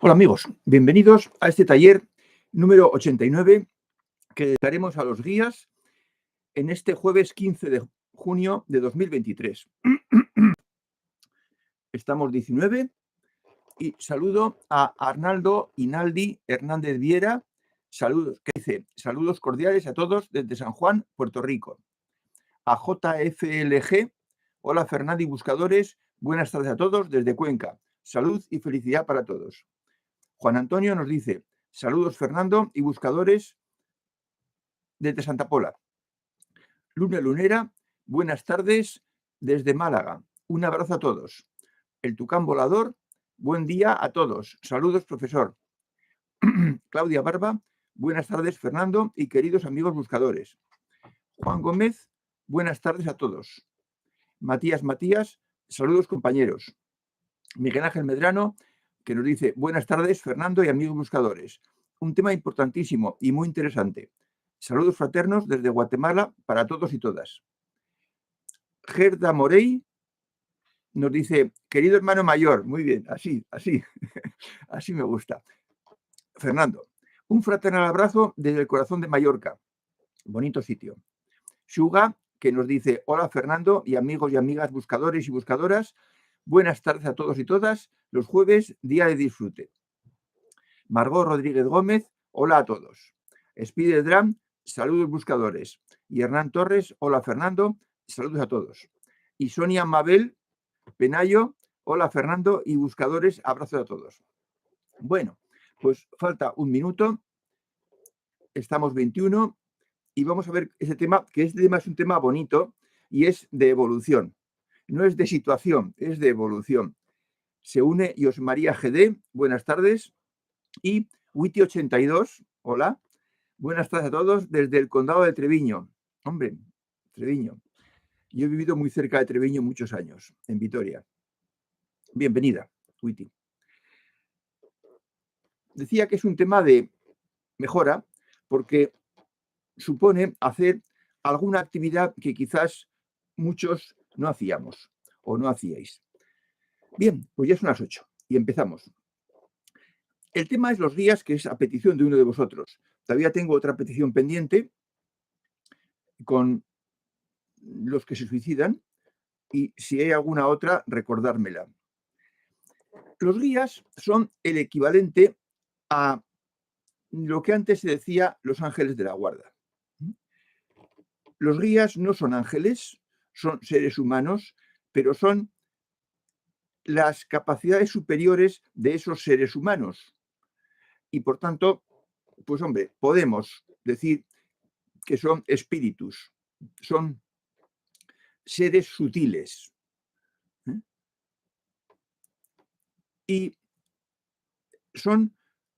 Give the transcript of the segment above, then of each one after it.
Hola amigos, bienvenidos a este taller número 89 que dedicaremos a los guías en este jueves 15 de junio de 2023. Estamos 19 y saludo a Arnaldo Inaldi Hernández Viera, saludos, que dice, saludos cordiales a todos desde San Juan, Puerto Rico. A JFLG, hola Fernando y buscadores, buenas tardes a todos desde Cuenca, salud y felicidad para todos. Juan Antonio nos dice, saludos Fernando y buscadores desde Santa Pola. Luna Lunera, buenas tardes desde Málaga. Un abrazo a todos. El Tucán Volador, buen día a todos. Saludos, profesor. Claudia Barba, buenas tardes Fernando y queridos amigos buscadores. Juan Gómez, buenas tardes a todos. Matías, saludos compañeros. Miguel Ángel Medrano, que nos dice, buenas tardes Fernando y amigos buscadores. Un tema importantísimo y muy interesante. Saludos fraternos desde Guatemala para todos y todas. Gerda Morey nos dice, querido hermano mayor, muy bien, así, así me gusta. Fernando, un fraternal abrazo desde el corazón de Mallorca. Bonito sitio. Shuga, que nos dice, hola Fernando y amigos y amigas buscadores y buscadoras, buenas tardes a todos y todas, los jueves, día de disfrute. Margot Rodríguez Gómez, hola a todos. Spider Dram, saludos buscadores. Y Hernán Torres, hola Fernando, saludos a todos. Y Sonia Mabel Penayo, hola Fernando y buscadores, abrazo a todos. Bueno, pues falta un minuto, estamos 21 y vamos a ver ese tema, que este tema es un tema bonito y es de evolución. No es de situación, es de evolución. Se une Yos María GD, buenas tardes, y Witi82, hola, buenas tardes a todos desde el condado de Treviño. Hombre, Treviño. Yo he vivido muy cerca de Treviño muchos años, en Vitoria. Bienvenida, Witi. Decía que es un tema de mejora porque supone hacer alguna actividad que quizás muchos no hacíamos o no hacíais. Bien, pues ya son las 8 y empezamos. El tema es los guías, que es a petición de uno de vosotros. Todavía tengo otra petición pendiente con los que se suicidan y si hay alguna otra, recordármela. Los guías son el equivalente a lo que antes se decía los ángeles de la guarda. Los guías no son ángeles, son seres humanos, pero son las capacidades superiores de esos seres humanos. Y por tanto, pues hombre, podemos decir que son espíritus, son seres sutiles. Y son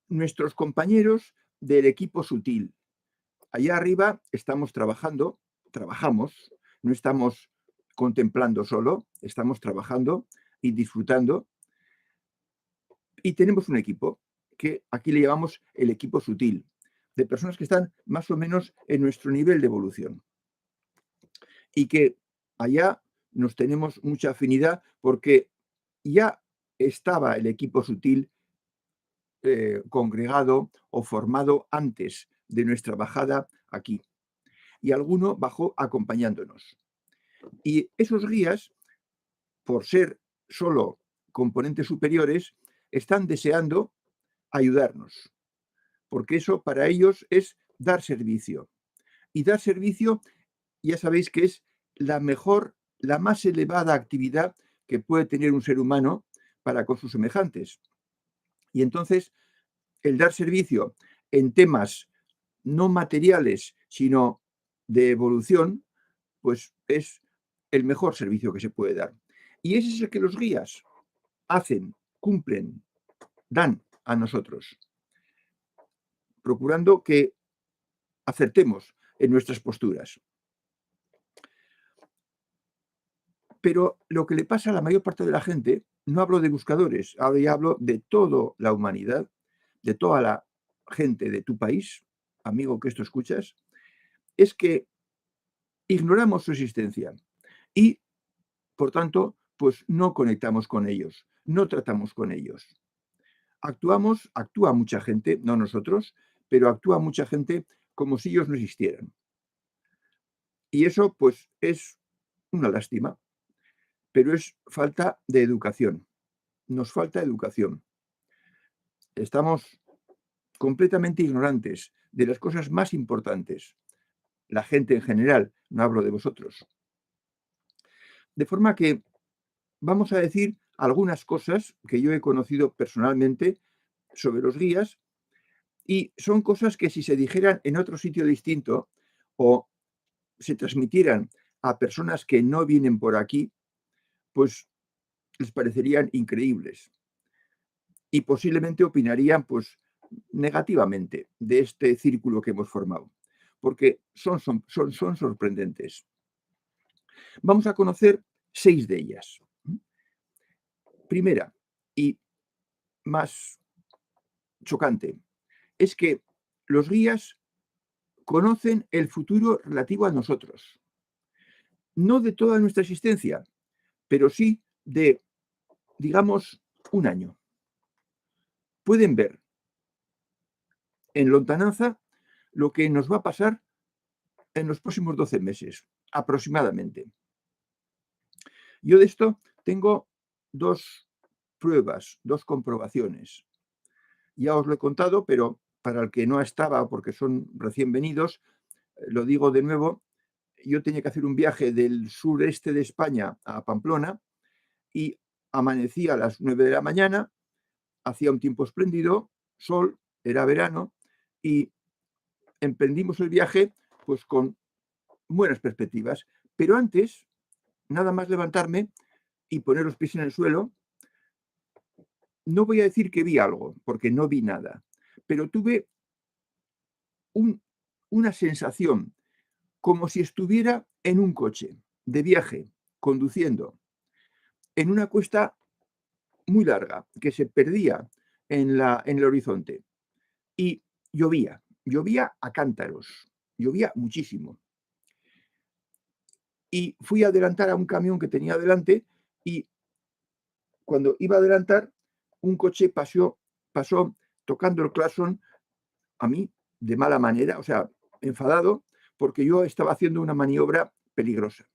nuestros compañeros del equipo sutil. Allá arriba estamos trabajamos, no estamos contemplando solo, estamos trabajando y disfrutando. Y tenemos un equipo que aquí le llamamos el equipo sutil, de personas que están más o menos en nuestro nivel de evolución. Y que allá nos tenemos mucha afinidad porque ya estaba el equipo sutil congregado o formado antes de nuestra bajada aquí. Y alguno bajó acompañándonos. Y esos guías, por ser solo componentes superiores, están deseando ayudarnos, porque eso para ellos es dar servicio. Y dar servicio, ya sabéis que es la mejor, la más elevada actividad que puede tener un ser humano para con sus semejantes. Y entonces, el dar servicio en temas no materiales, sino de evolución, pues es el mejor servicio que se puede dar. Y ese es el que los guías hacen, cumplen, dan a nosotros, procurando que acertemos en nuestras posturas. Pero lo que le pasa a la mayor parte de la gente, no hablo de buscadores, ahora ya hablo de toda la humanidad, de toda la gente de tu país, amigo que esto escuchas, es que ignoramos su existencia y, por tanto, pues no conectamos con ellos, no tratamos con ellos. actúa mucha gente, no nosotros, pero actúa mucha gente como si ellos no existieran. Y eso, pues, es una lástima, pero es falta de educación. Nos falta educación. Estamos completamente ignorantes de las cosas más importantes. La gente en general, no hablo de vosotros. De forma que vamos a decir algunas cosas que yo he conocido personalmente sobre los guías y son cosas que si se dijeran en otro sitio distinto o se transmitieran a personas que no vienen por aquí, pues les parecerían increíbles y posiblemente opinarían pues negativamente de este círculo que hemos formado, porque son sorprendentes. Vamos a conocer 6 de ellas. Primera y más chocante es que los guías conocen el futuro relativo a nosotros, no de toda nuestra existencia, pero sí de, digamos, un año. Pueden ver en lontananza lo que nos va a pasar en los próximos 12 meses, aproximadamente. Yo de esto tengo 2 pruebas, 2 comprobaciones. Ya os lo he contado, pero para el que no estaba, porque son recién venidos, lo digo de nuevo, yo tenía que hacer un viaje del sureste de España a Pamplona y amanecí a las 9 de la mañana, hacía un tiempo espléndido, sol, era verano y emprendimos el viaje pues con buenas perspectivas. Pero antes, nada más levantarme y poner los pies en el suelo, no voy a decir que vi algo, porque no vi nada, pero tuve un- una sensación como si estuviera en un coche de viaje, conduciendo, en una cuesta muy larga que se perdía en el horizonte y llovía a cántaros, llovía muchísimo. Y fui a adelantar a un camión que tenía delante y cuando iba a adelantar, un coche pasó tocando el claxon a mí de mala manera, o sea, enfadado, porque yo estaba haciendo una maniobra peligrosa.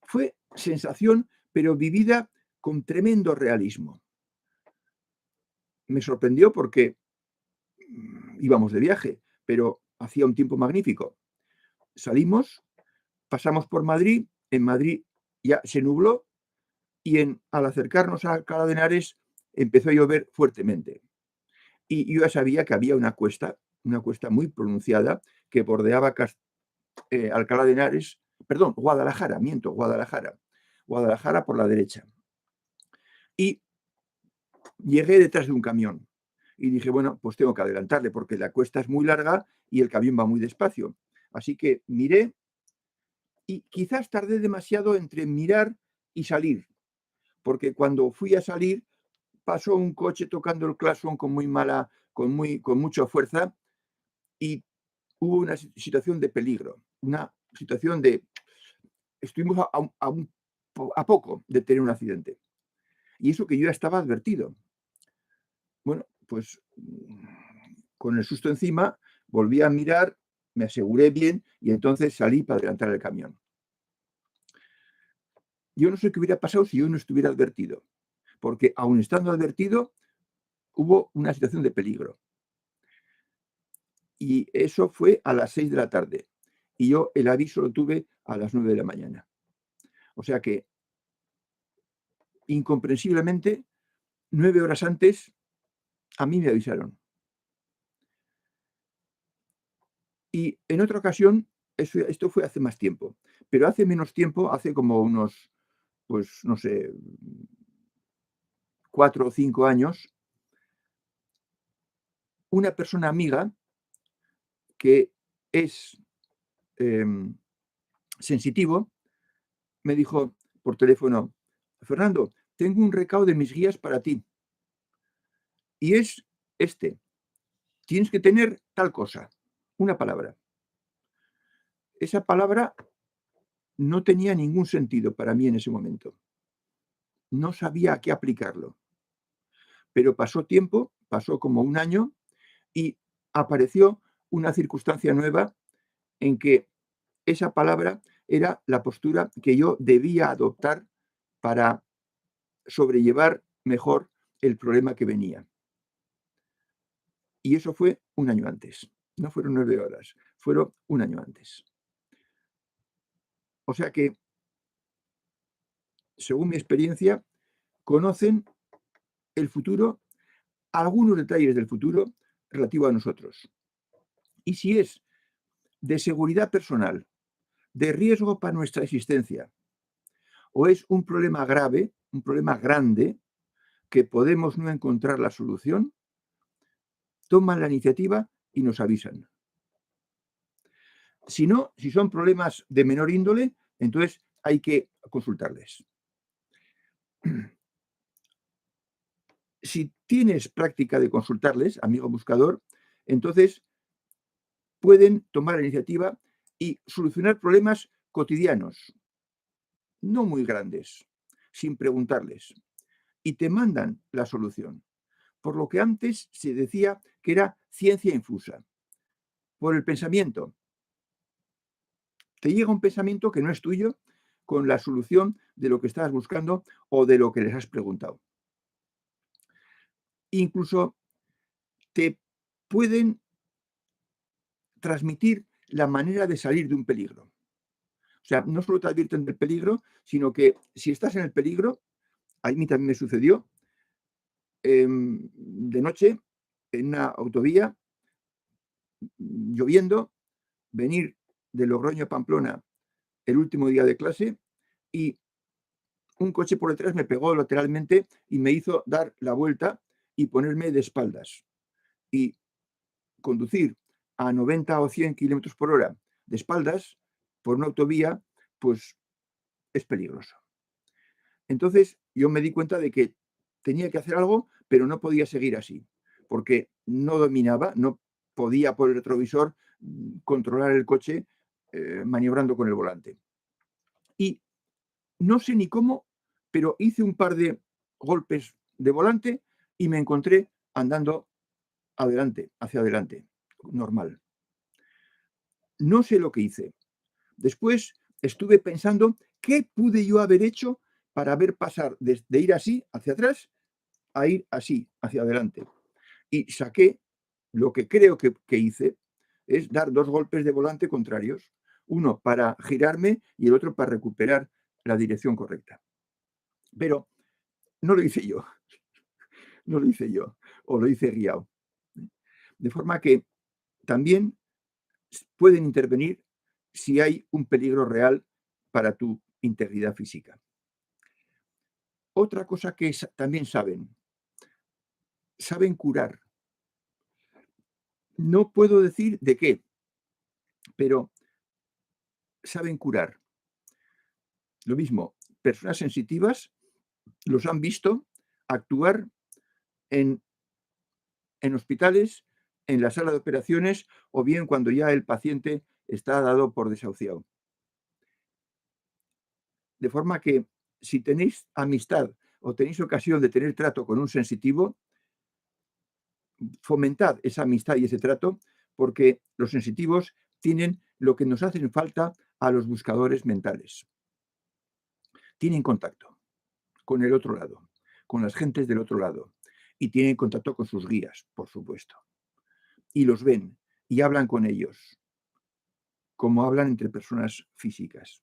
Fue sensación, pero vivida con tremendo realismo. Me sorprendió porque íbamos de viaje, pero hacía un tiempo magnífico. Salimos, pasamos por Madrid, en Madrid ya se nubló y al acercarnos a Alcalá de Henares empezó a llover fuertemente. Y yo ya sabía que había una cuesta muy pronunciada que bordeaba Alcalá de Henares, perdón, Guadalajara, miento, Guadalajara por la derecha. Y llegué detrás de un camión y dije, bueno, pues tengo que adelantarle porque la cuesta es muy larga y el camión va muy despacio. Así que miré y quizás tardé demasiado entre mirar y salir, porque cuando fui a salir pasó un coche tocando el claxon con mucha fuerza y hubo una situación de peligro, una situación de estuvimos a poco de tener un accidente. Y eso que yo ya estaba advertido. Bueno, pues con el susto encima, volví a mirar, me aseguré bien y entonces salí para adelantar el camión. Yo no sé qué hubiera pasado si yo no estuviera advertido, porque aun estando advertido, hubo una situación de peligro. Y eso fue a las 6 de la tarde. Y yo el aviso lo tuve a las 9 de la mañana. O sea que, incomprensiblemente, 9 horas antes, a mí me avisaron. Y en otra ocasión, esto fue hace más tiempo, pero hace menos tiempo, hace como unos, pues no sé, 4 o 5 años, una persona amiga que es em, sensitivo me dijo por teléfono, Fernando, tengo un recado de mis guías para ti. Y es este, tienes que tener tal cosa, una palabra. Esa palabra no tenía ningún sentido para mí en ese momento. No sabía a qué aplicarlo. Pero pasó tiempo, pasó como un año y apareció una circunstancia nueva en que esa palabra era la postura que yo debía adoptar para sobrellevar mejor el problema que venía. Y eso fue un año antes. No fueron 9 horas, fueron un año antes. O sea que, según mi experiencia, conocen el futuro, algunos detalles del futuro relativo a nosotros. Y si es de seguridad personal, de riesgo para nuestra existencia, o es un problema grave, un problema grande, que podemos no encontrar la solución, toman la iniciativa y nos avisan. Si no, si son problemas de menor índole, entonces hay que consultarles. Si tienes práctica de consultarles, amigo buscador, entonces pueden tomar la iniciativa y solucionar problemas cotidianos, no muy grandes, sin preguntarles. Y te mandan la solución. Por lo que antes se decía que era ciencia infusa, por el pensamiento. Te llega un pensamiento que no es tuyo con la solución de lo que estás buscando o de lo que les has preguntado. Incluso te pueden transmitir la manera de salir de un peligro. O sea, no solo te advierten del peligro, sino que si estás en el peligro, a mí también me sucedió, de noche, en una autovía, lloviendo, venir de Logroño a Pamplona el último día de clase y un coche por detrás me pegó lateralmente y me hizo dar la vuelta y ponerme de espaldas. Y conducir a 90 o 100 kilómetros por hora de espaldas por una autovía, pues es peligroso. Entonces yo me di cuenta de que tenía que hacer algo, pero no podía seguir así, porque no dominaba, no podía por el retrovisor controlar el coche maniobrando con el volante. Y no sé ni cómo, pero hice un par de golpes de volante y me encontré andando adelante, hacia adelante, normal. No sé lo que hice. Después estuve pensando qué pude yo haber hecho para ver pasar de ir así hacia atrás a ir así hacia adelante. Y saqué lo que creo que hice es dar 2 golpes de volante contrarios, uno para girarme y el otro para recuperar la dirección correcta. Pero no lo hice yo, no lo hice yo, o lo hice guiado. De forma que también pueden intervenir si hay un peligro real para tu integridad física. Otra cosa que también saben curar. No puedo decir de qué, pero saben curar. Lo mismo, personas sensitivas los han visto actuar en, en hospitales, en la sala de operaciones o bien cuando ya el paciente está dado por desahuciado. De forma que si tenéis amistad o tenéis ocasión de tener trato con un sensitivo, fomentad esa amistad y ese trato porque los sensitivos tienen lo que nos hacen falta a los buscadores mentales. Tienen contacto con el otro lado, con las gentes del otro lado y tienen contacto con sus guías, por supuesto. Y los ven y hablan con ellos, como hablan entre personas físicas.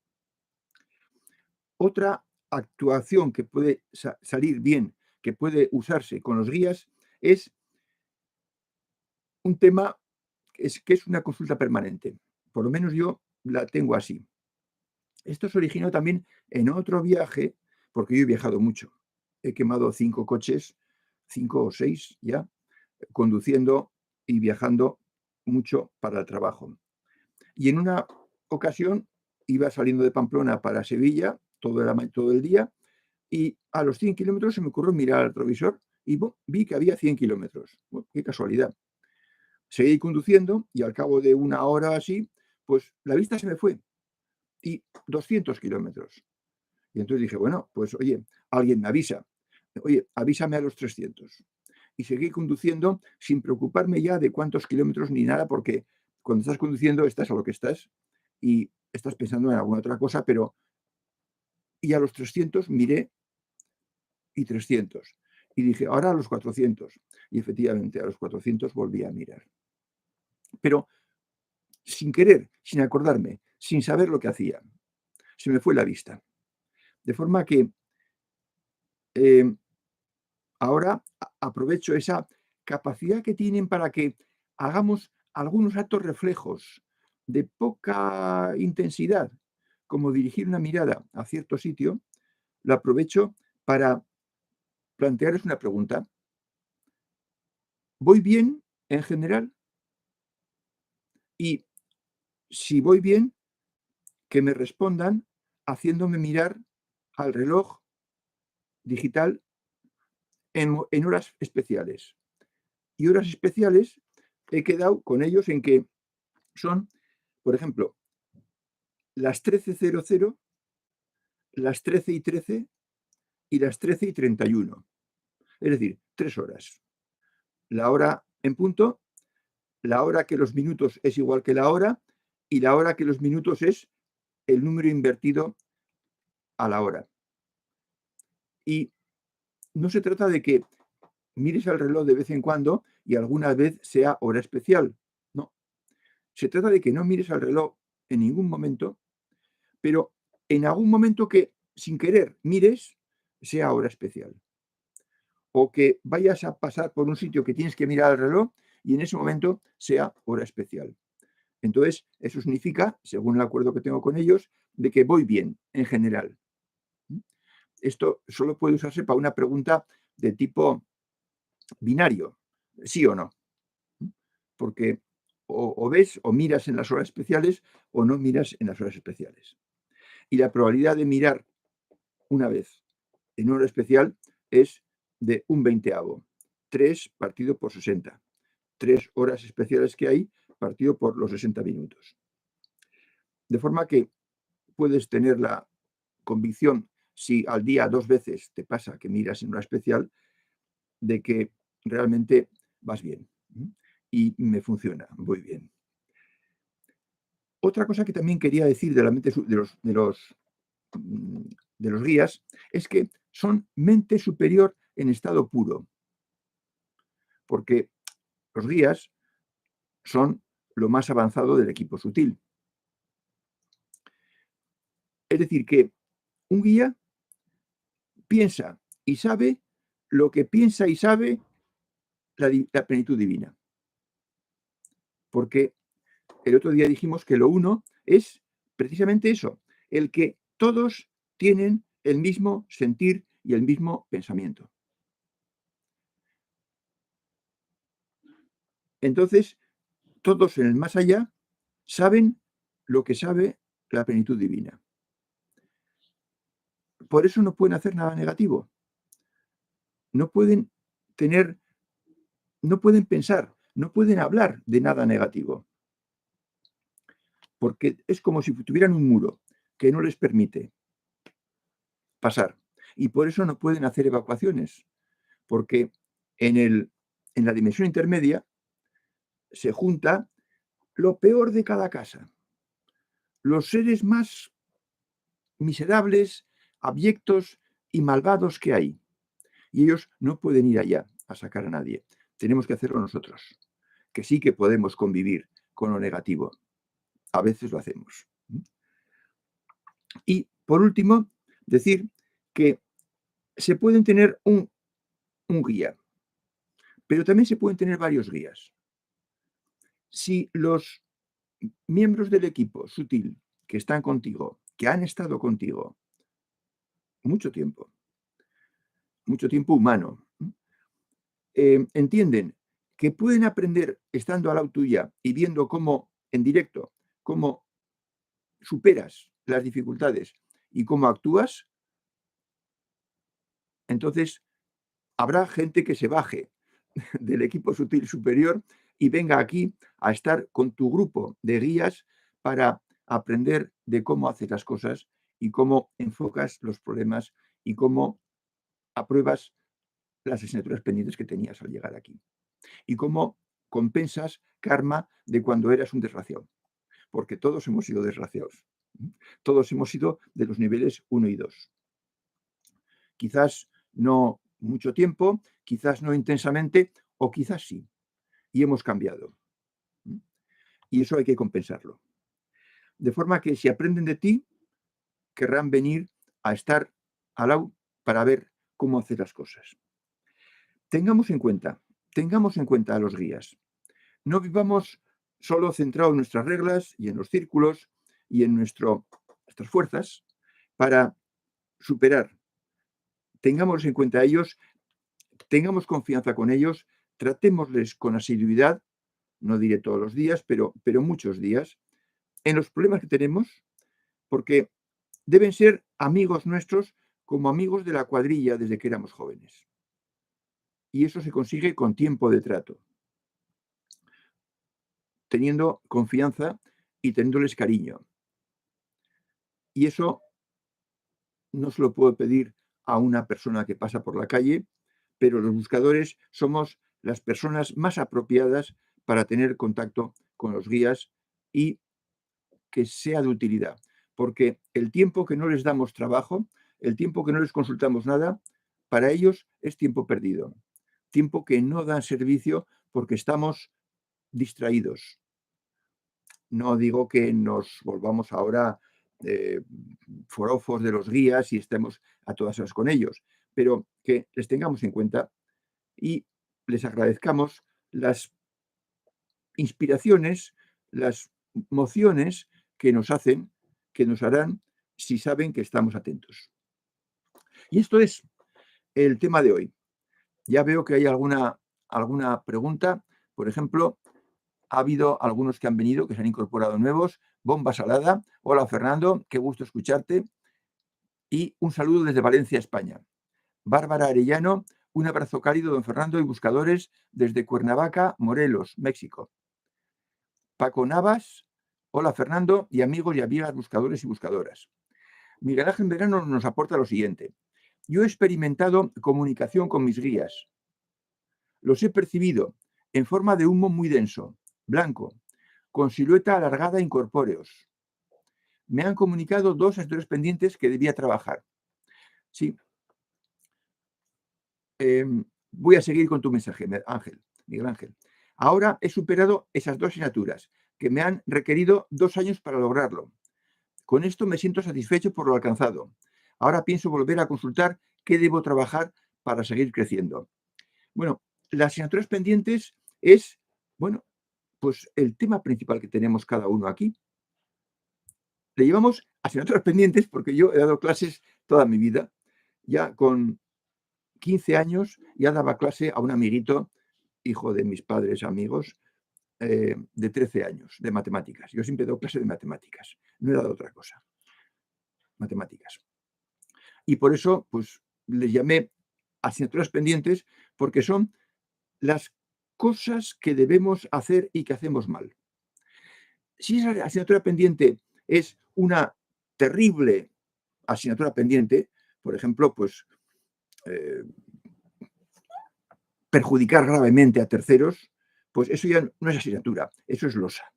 Otra actuación que puede salir bien, que puede usarse con los guías, es un tema que es una consulta permanente. Por lo menos yo la tengo así. Esto se originó también en otro viaje, porque yo he viajado mucho. He quemado 5 coches, 5 o 6 ya, conduciendo y viajando mucho para el trabajo. Y en una ocasión iba saliendo de Pamplona para Sevilla todo el día y a los 100 kilómetros se me ocurrió mirar al retrovisor y vi que había 100 kilómetros. Qué casualidad. Seguí conduciendo y al cabo de una hora así, pues la vista se me fue y 200 kilómetros. Y entonces dije, bueno, pues oye, alguien me avisa. Oye, avísame a los 300. y seguí conduciendo sin preocuparme ya de cuántos kilómetros ni nada, porque cuando estás conduciendo estás a lo que estás y estás pensando en alguna otra cosa, pero y a los 300 miré y 300. Y dije, ahora a los 400. Y efectivamente, a los 400 volví a mirar. Pero sin querer, sin acordarme, sin saber lo que hacía, se me fue la vista. De forma que eh, ahora aprovecho esa capacidad que tienen para que hagamos algunos actos reflejos de poca intensidad, como dirigir una mirada a cierto sitio, lo aprovecho para plantearles una pregunta. ¿Voy bien en general? Y si voy bien, que me respondan haciéndome mirar al reloj digital en horas especiales. Y horas especiales he quedado con ellos en que son, por ejemplo, las 13:00, las 13:13 y las 13:31. Es decir, 3 horas. La hora en punto, la hora que los minutos es igual que la hora y la hora que los minutos es el número invertido a la hora. Y no se trata de que mires al reloj de vez en cuando y alguna vez sea hora especial. No. Se trata de que no mires al reloj en ningún momento, pero en algún momento que sin querer mires sea hora especial. O que vayas a pasar por un sitio que tienes que mirar al reloj y en ese momento sea hora especial. Entonces, eso significa, según el acuerdo que tengo con ellos, de que voy bien en general. Esto solo puede usarse para una pregunta de tipo binario, sí o no. Porque o ves o miras en las horas especiales o no miras en las horas especiales. Y la probabilidad de mirar una vez en hora especial es de un veinteavo. 3 partido por 60. 3 horas especiales que hay partido por los 60 minutos. De forma que puedes tener la convicción, si al día 2 veces te pasa que miras en hora especial, de que realmente vas bien. Y me funciona, voy bien. Otra cosa que también quería decir de la mente de los guías es que son mente superior en estado puro, porque los guías son lo más avanzado del equipo sutil. Es decir, que un guía piensa y sabe lo que piensa y sabe la plenitud divina. Porque el otro día dijimos que lo uno es precisamente eso, el que todos tienen el mismo sentir y el mismo pensamiento. Entonces, todos en el más allá saben lo que sabe la plenitud divina. Por eso no pueden hacer nada negativo. No pueden tener, no pueden pensar, no pueden hablar de nada negativo. Porque es como si tuvieran un muro que no les permite pasar. Y por eso no pueden hacer evacuaciones. Porque en la dimensión intermedia se junta lo peor de cada casa. Los seres más miserables, abyectos y malvados que hay. Y ellos no pueden ir allá a sacar a nadie. Tenemos que hacerlo nosotros, que sí que podemos convivir con lo negativo. A veces lo hacemos. Y por último, decir que se pueden tener un guía, pero también se pueden tener varios guías. Si los miembros del equipo sutil que están contigo, que han estado contigo mucho tiempo humano, entienden que pueden aprender estando al lado tuya y viendo cómo, en directo, cómo superas las dificultades y cómo actúas, entonces habrá gente que se baje del equipo sutil superior y venga aquí a estar con tu grupo de guías para aprender de cómo haces las cosas y cómo enfocas los problemas y cómo apruebas las asignaturas pendientes que tenías al llegar aquí. Y cómo compensas karma de cuando eras un desgraciado. Porque todos hemos sido desgraciados. Todos hemos sido de los niveles 1 y 2. Quizás no mucho tiempo, quizás no intensamente, o quizás sí. Y hemos cambiado. Y eso hay que compensarlo. De forma que si aprenden de ti, querrán venir a estar al lado para ver cómo hacer las cosas. Tengamos en cuenta a los guías. No vivamos solo centrados en nuestras reglas y en los círculos y en nuestras fuerzas para superar. Tengamos en cuenta a ellos, tengamos confianza con ellos, tratémosles con asiduidad, no diré todos los días, pero muchos días, en los problemas que tenemos, porque deben ser amigos nuestros como amigos de la cuadrilla desde que éramos jóvenes. Y eso se consigue con tiempo de trato, teniendo confianza y teniéndoles cariño. Y eso no se lo puedo pedir a una persona que pasa por la calle, pero los buscadores somos las personas más apropiadas para tener contacto con los guías y que sea de utilidad. Porque el tiempo que no les damos trabajo, el tiempo que no les consultamos nada, para ellos es tiempo perdido. Tiempo que no dan servicio porque estamos distraídos. No digo que nos volvamos ahora forofos de los guías y estemos a todas horas con ellos, pero que les tengamos en cuenta y les agradezcamos las inspiraciones, las mociones que nos hacen, que nos harán si saben que estamos atentos. Y esto es el tema de hoy. Ya veo que hay alguna pregunta. Por ejemplo, ha habido algunos que han venido, que se han incorporado nuevos. Bomba Salada. Hola, Fernando. Qué gusto escucharte. Y un saludo desde Valencia, España. Bárbara Arellano. Un abrazo cálido, don Fernando, y buscadores desde Cuernavaca, Morelos, México. Paco Navas. Hola, Fernando, y amigos y amigas buscadores y buscadoras. Miguel Ángel Verano nos aporta lo siguiente. Yo he experimentado comunicación con mis guías. Los he percibido en forma de humo muy denso, blanco, con silueta alargada e incorpóreos. Me han comunicado 2 asignaturas pendientes que debía trabajar. Sí. Voy a seguir con tu mensaje, Miguel Ángel. Ahora he superado esas 2 asignaturas que me han requerido 2 años para lograrlo. Con esto me siento satisfecho por lo alcanzado. Ahora pienso volver a consultar qué debo trabajar para seguir creciendo. Bueno, las asignaturas pendientes es, bueno, pues el tema principal que tenemos cada uno aquí. Le llevamos asignaturas pendientes porque yo he dado clases toda mi vida. Ya con 15 años ya daba clase a un amiguito, hijo de mis padres amigos, de 13 años, de matemáticas. Yo siempre he dado clase de matemáticas, no he dado otra cosa. Matemáticas. Y por eso, pues, les llamé asignaturas pendientes porque son las cosas que debemos hacer y que hacemos mal. Si esa asignatura pendiente es una terrible asignatura pendiente, por ejemplo, pues perjudicar gravemente a terceros, pues eso ya no es asignatura, eso es losa.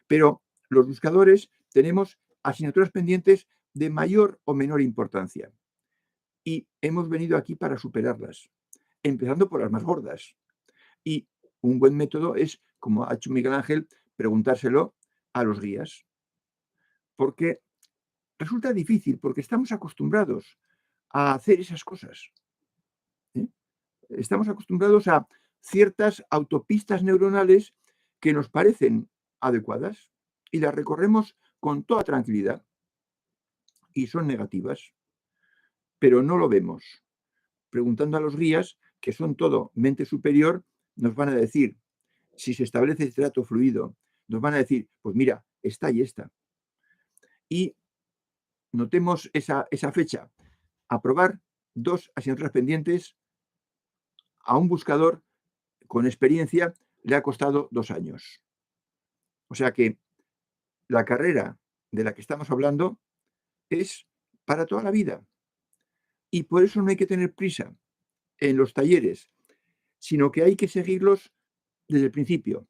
Pero los buscadores tenemos asignaturas pendientes de mayor o menor importancia y hemos venido aquí para superarlas, empezando por las más gordas. Y un buen método es, como ha hecho Miguel Ángel, preguntárselo a los guías. Porque resulta difícil, porque estamos acostumbrados a hacer esas cosas. Estamos acostumbrados a ciertas autopistas neuronales que nos parecen adecuadas y las recorremos con toda tranquilidad y son negativas, pero no lo vemos. Preguntando a los guías, que son todo mente superior, nos van a decir, si se establece el trato fluido, nos van a decir, pues mira, esta y esta. Y notemos esa fecha. Aprobar 2 asignaturas pendientes a un buscador con experiencia le ha costado 2 años. O sea que la carrera de la que estamos hablando es para toda la vida. Y por eso no hay que tener prisa. en los talleres, sino que hay que seguirlos desde el principio.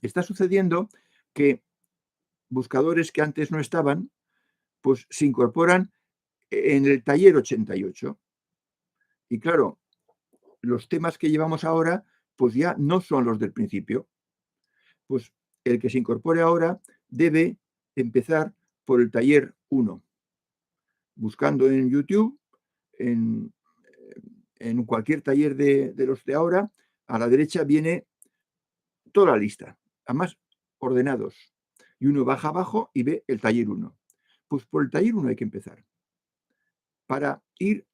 Está sucediendo que buscadores que antes no estaban, pues se incorporan en el taller 88. Y claro, los temas que llevamos ahora, pues ya no son los del principio. Pues el que se incorpore ahora debe empezar por el taller 1, buscando en YouTube, en, en cualquier taller de los de ahora, a la derecha viene toda la lista, además ordenados. Y uno baja abajo y ve el taller 1. Pues por el taller 1 hay que empezar, para ir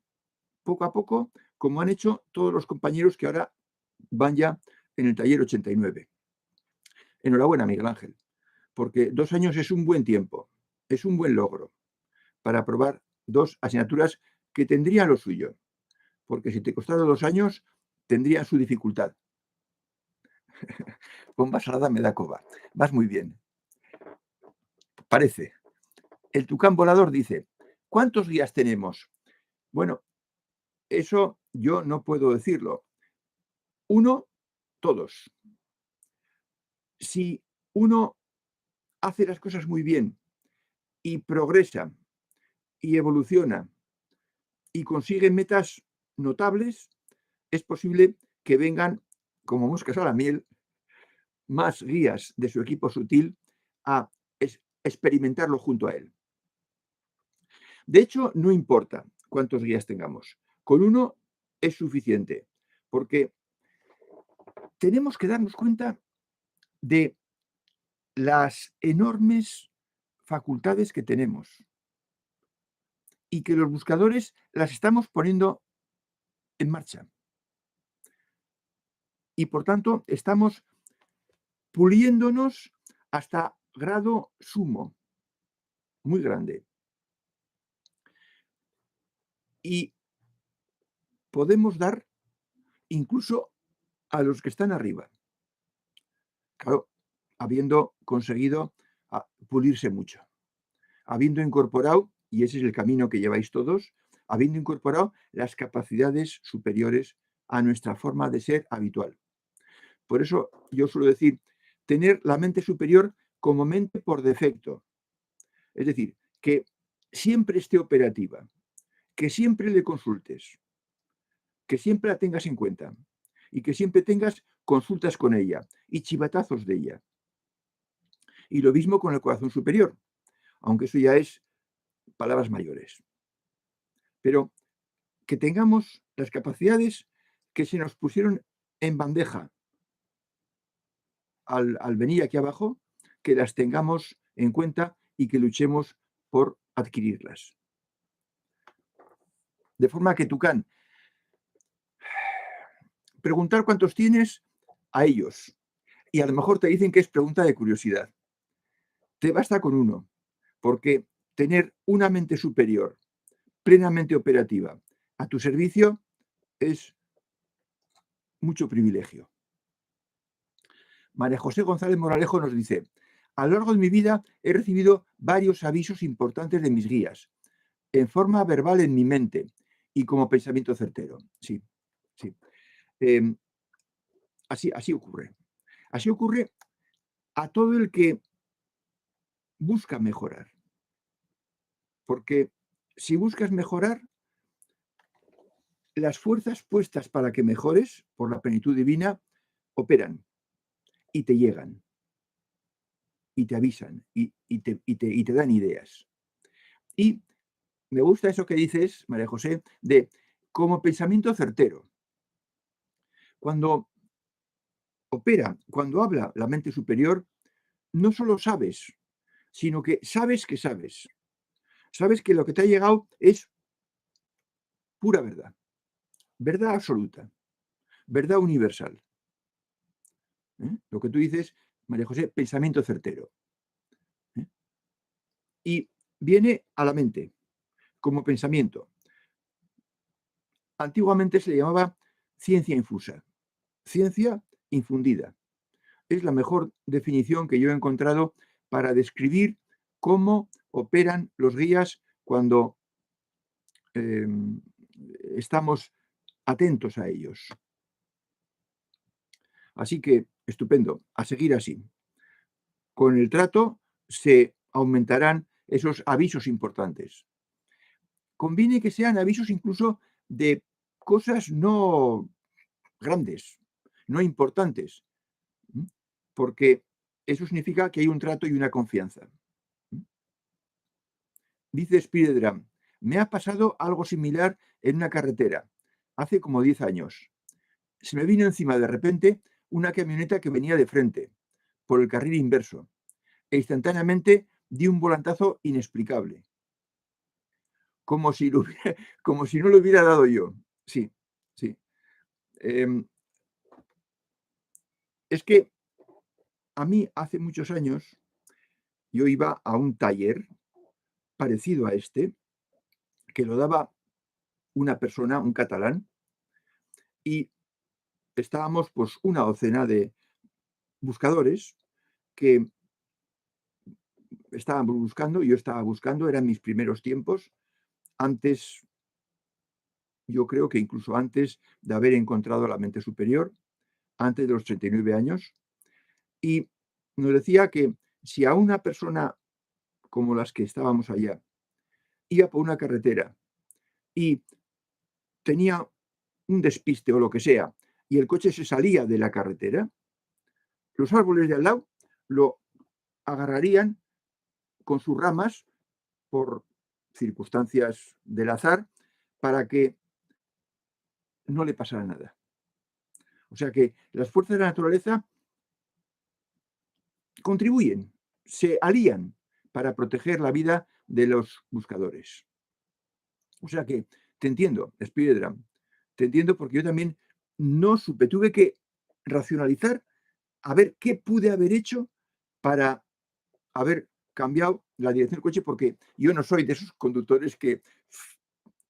poco a poco, como han hecho todos los compañeros que ahora van ya en el taller 89. Enhorabuena, Miguel Ángel, porque 2 años es un buen tiempo, es un buen logro para aprobar 2 asignaturas que tendrían lo suyo, porque si te costara 2 años, tendrían su dificultad. Bomba salada me da coba. Vas muy bien. Parece. El tucán volador dice, ¿cuántos guías tenemos? Bueno, eso yo no puedo decirlo. 1, todos. Si uno hace las cosas muy bien y progresa y evoluciona y consigue metas notables, es posible que vengan, como moscas a la miel, más guías de su equipo sutil a experimentarlo junto a él. De hecho, no importa cuántos guías tengamos. Con 1 es suficiente, porque tenemos que darnos cuenta de las enormes facultades que tenemos y que los buscadores las estamos poniendo en marcha. Y por tanto, estamos puliéndonos hasta grado sumo, muy grande. Y podemos dar incluso a los que están arriba. Claro, habiendo conseguido pulirse mucho, habiendo incorporado, y ese es el camino que lleváis todos, habiendo incorporado las capacidades superiores a nuestra forma de ser habitual. Por eso yo suelo decir, tener la mente superior como mente por defecto. Es decir, que siempre esté operativa, que siempre le consultes, que siempre la tengas en cuenta y que siempre tengas consultas con ella y chivatazos de ella. Y lo mismo con el corazón superior, aunque eso ya es palabras mayores. Pero que tengamos las capacidades que se nos pusieron en bandeja al venir aquí abajo, que las tengamos en cuenta y que luchemos por adquirirlas. De forma que, Tucán, preguntar cuántos tienes a ellos. Y a lo mejor te dicen que es pregunta de curiosidad. Te basta con 1, porque tener una mente superior, plenamente operativa, a tu servicio es mucho privilegio. María José González Moralejo nos dice, a lo largo de mi vida he recibido varios avisos importantes de mis guías, en forma verbal en mi mente y como pensamiento certero. Sí, sí. Así ocurre. Así ocurre a todo el que busca mejorar. Porque si buscas mejorar, las fuerzas puestas para que mejores por la plenitud divina operan y te llegan y te avisan y te dan ideas. Y me gusta eso que dices, María José, de como pensamiento certero. Cuando opera, cuando habla la mente superior, no solo sabes, sino que sabes que sabes. Sabes que lo que te ha llegado es pura verdad, verdad absoluta, verdad universal. Lo que tú dices, María José, pensamiento certero. Y viene a la mente como pensamiento. Antiguamente se le llamaba ciencia infusa, ciencia infundida. Es la mejor definición que yo he encontrado para describir cómo operan los guías cuando estamos atentos a ellos. Así que, estupendo, a seguir así. Con el trato se aumentarán esos avisos importantes. Conviene que sean avisos incluso de cosas no grandes, no importantes, porque eso significa que hay un trato y una confianza. Dice Spiridram, me ha pasado algo similar en una carretera, hace como 10 años. Se me vino encima de repente una camioneta que venía de frente, por el carril inverso, e instantáneamente di un volantazo inexplicable, como si no lo hubiera dado yo. Sí, sí. Es que a mí hace muchos años yo iba a un taller parecido a este, que lo daba una persona, un catalán, y estábamos pues una docena de buscadores que estábamos buscando, yo estaba buscando, eran mis primeros tiempos, antes, yo creo que incluso antes de haber encontrado la mente superior, antes de los 39 años, y nos decía que si a una persona como las que estábamos allá iba por una carretera y tenía un despiste o lo que sea, y el coche se salía de la carretera, los árboles de al lado lo agarrarían con sus ramas por circunstancias del azar para que no le pasara nada. O sea que las fuerzas de la naturaleza contribuyen, se alían para proteger la vida de los buscadores. O sea que te entiendo, Spiridram, te entiendo porque yo también no supe, tuve que racionalizar a ver qué pude haber hecho para haber cambiado la dirección del coche, porque yo no soy de esos conductores que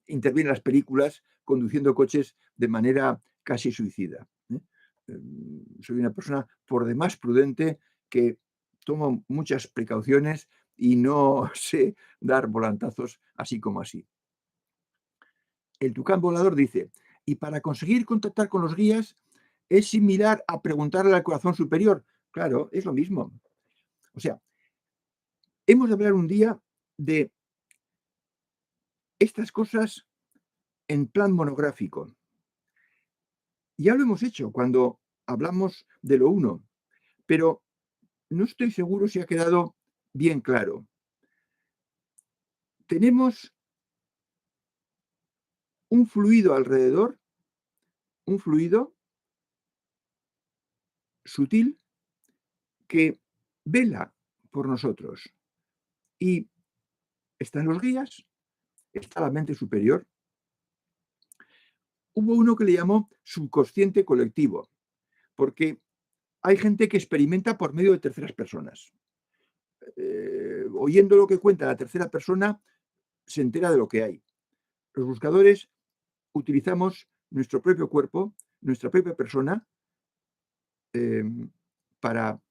intervienen en las películas conduciendo coches de manera casi suicida. Soy una persona por demás prudente que tomo muchas precauciones y no sé dar volantazos así como así. El tucán volador dice, y para conseguir contactar con los guías es similar a preguntarle al corazón superior. Claro, es lo mismo. O sea, hemos de hablar un día de estas cosas en plan monográfico. Ya lo hemos hecho cuando hablamos de lo uno, pero no estoy seguro si ha quedado bien claro. Tenemos un fluido alrededor, un fluido sutil que vela por nosotros. Y están los guías, está la mente superior. Hubo uno que le llamó subconsciente colectivo, porque hay gente que experimenta por medio de terceras personas. Oyendo lo que cuenta la tercera persona, se entera de lo que hay. Los buscadores utilizamos nuestro propio cuerpo, nuestra propia persona, eh, para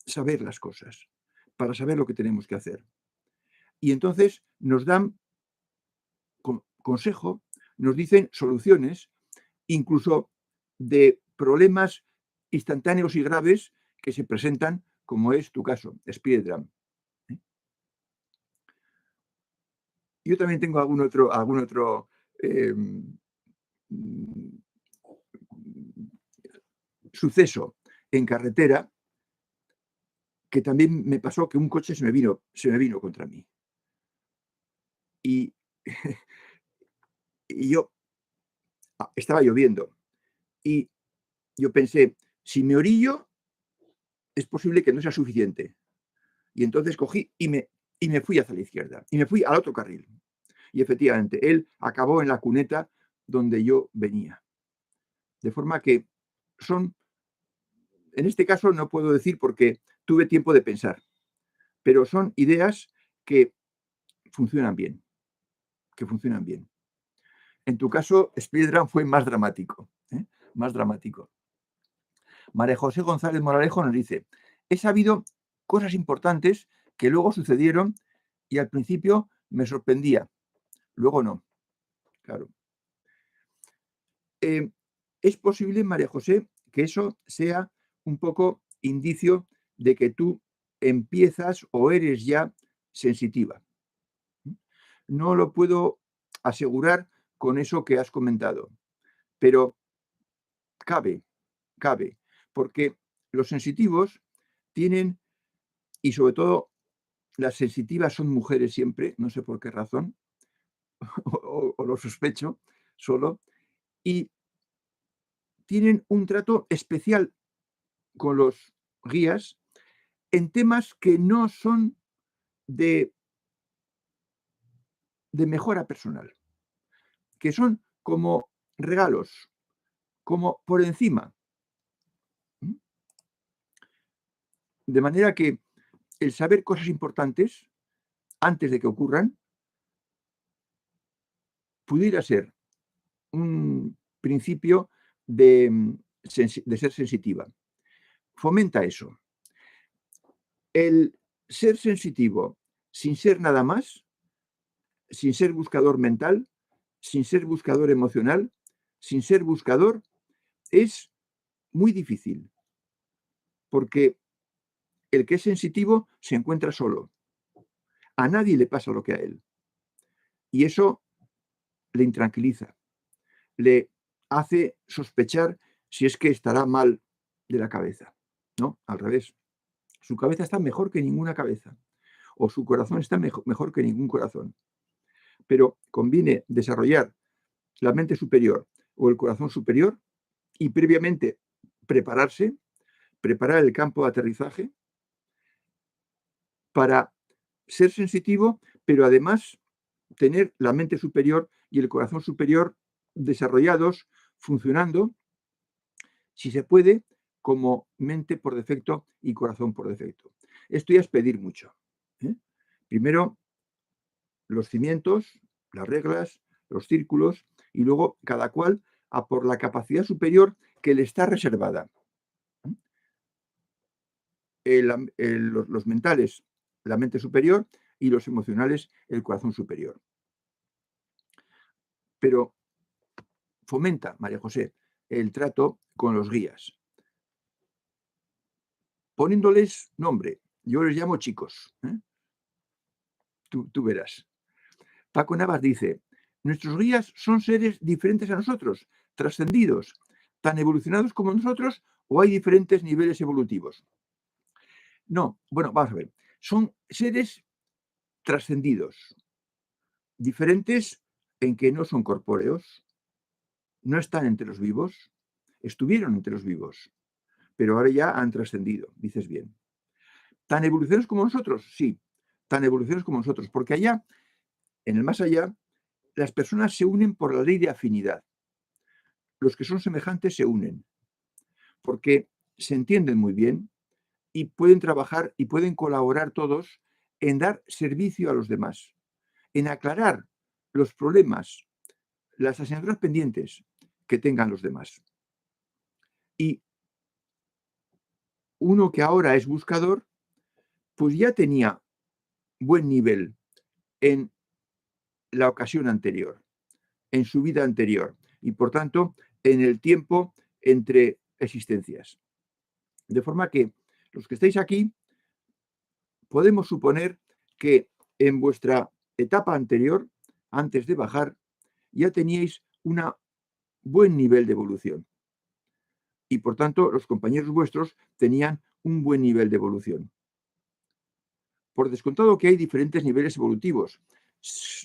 saber las cosas, para saber lo que tenemos que hacer. Y entonces nos dan consejo, nos dicen soluciones, incluso de problemas instantáneos y graves que se presentan, como es tu caso, Spiridram. Yo también tengo algún otro suceso en carretera que también me pasó, que un coche se me vino contra mí. Y, y yo estaba lloviendo y yo pensé, si me orillo, es posible que no sea suficiente. Y entonces cogí y me fui hacia la izquierda y me fui al otro carril. Y efectivamente, él acabó en la cuneta donde yo venía. De forma que son, en este caso no puedo decir porque tuve tiempo de pensar, pero son ideas que funcionan bien, que funcionan bien. En tu caso, Spiridram fue más dramático, más dramático. María José González Moralejo nos dice, he sabido cosas importantes que luego sucedieron y al principio me sorprendía, luego no. Claro. es posible, María José, que eso sea un poco indicio de que tú empiezas o eres ya sensitiva. No lo puedo asegurar con eso que has comentado, pero cabe, porque los sensitivos tienen, y sobre todo las sensitivas son mujeres siempre, no sé por qué razón, o lo sospecho solo, y tienen un trato especial con los guías en temas que no son de, de mejora personal, que son como regalos, como por encima. De manera que el saber cosas importantes antes de que ocurran pudiera ser un principio de ser sensitiva. Fomenta eso. El ser sensitivo sin ser nada más, sin ser buscador mental, sin ser buscador emocional, sin ser buscador, es muy difícil, porque el que es sensitivo se encuentra solo. A nadie le pasa lo que a él. Y eso le intranquiliza, le hace sospechar si es que estará mal de la cabeza. No, al revés. Su cabeza está mejor que ninguna cabeza. O su corazón está mejor que ningún corazón. Pero conviene desarrollar la mente superior o el corazón superior y previamente prepararse, preparar el campo de aterrizaje para ser sensitivo, pero además tener la mente superior y el corazón superior desarrollados, funcionando, si se puede, como mente por defecto y corazón por defecto. Esto ya es pedir mucho. Primero, los cimientos, las reglas, los círculos, y luego cada cual a por la capacidad superior que le está reservada. Los mentales, la mente superior, y los emocionales, el corazón superior. Pero fomenta, María José, el trato con los guías, poniéndoles nombre. Yo les llamo chicos. Tú verás. Paco Navas dice, nuestros guías son seres diferentes a nosotros, trascendidos, tan evolucionados como nosotros, o hay diferentes niveles evolutivos. No, bueno, vamos a ver. Son seres trascendidos, diferentes en que no son corpóreos, no están entre los vivos, estuvieron entre los vivos, pero ahora ya han trascendido, dices bien. ¿Tan evolucionados como nosotros? Sí, tan evolucionados como nosotros, porque allá, en el más allá, las personas se unen por la ley de afinidad. Los que son semejantes se unen, porque se entienden muy bien y pueden trabajar y pueden colaborar todos en dar servicio a los demás, en aclarar los problemas, las asignaturas pendientes que tengan los demás. Y uno que ahora es buscador, pues ya tenía buen nivel en la ocasión anterior, en su vida anterior, y por tanto en el tiempo entre existencias. De forma que los que estáis aquí, podemos suponer que en vuestra etapa anterior, antes de bajar, ya teníais un buen nivel de evolución. Y por tanto, los compañeros vuestros tenían un buen nivel de evolución. Por descontado que hay diferentes niveles evolutivos.